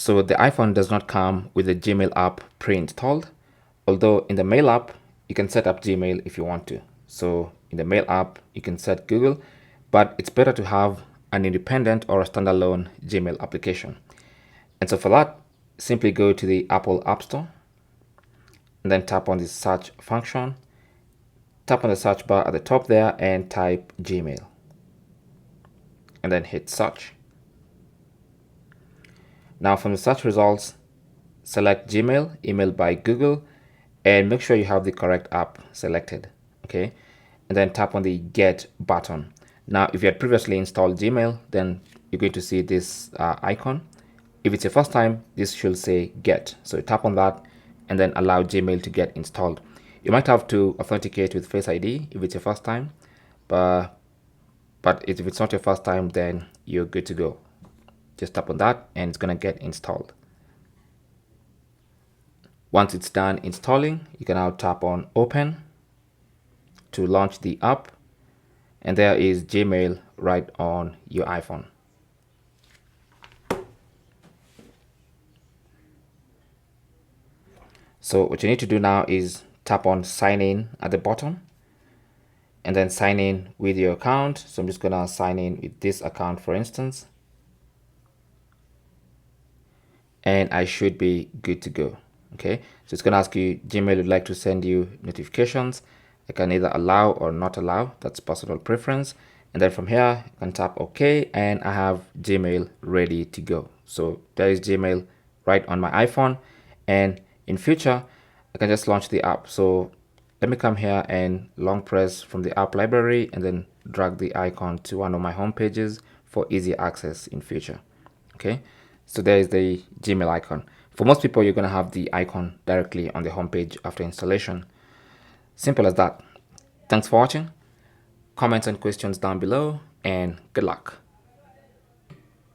So the iPhone does not come with the Gmail app pre-installed, although in the Mail app, you can set up Gmail if you want to. So in the Mail app, you can set Google, but it's better to have an independent or a standalone Gmail application. And so for that, simply go to the Apple App Store and then tap on the search function. Tap on the search bar at the top there and type Gmail. And then hit search. Now from the search results, select Gmail, emailed by Google, and make sure you have the correct app selected, okay? And then tap on the Get button. Now, if you had previously installed Gmail, then you're going to see this icon. If it's your first time, this should say Get. So tap on that and then allow Gmail to get installed. You might have to authenticate with Face ID if it's your first time, but if it's not your first time, then you're good to go. Just tap on that and it's gonna get installed. Once it's done installing, you can now tap on Open to launch the app, and there is Gmail right on your iPhone. So what you need to do now is tap on Sign In at the bottom and then sign in with your account. So I'm just gonna sign in with this account, for instance, and I should be good to go. Okay, so it's gonna ask you, Gmail would like to send you notifications. I can either allow or not allow, that's personal preference. And then from here, you can tap OK, and I have Gmail ready to go. So there is Gmail right on my iPhone, and in future, I can just launch the app. So let me come here and long press from the app library and then drag the icon to one of my home pages for easy access in future. Okay, so there is the Gmail icon. For most people, you're going to have the icon directly on the home page after installation. Simple as that. Thanks for watching. Comments and questions down below, and good luck.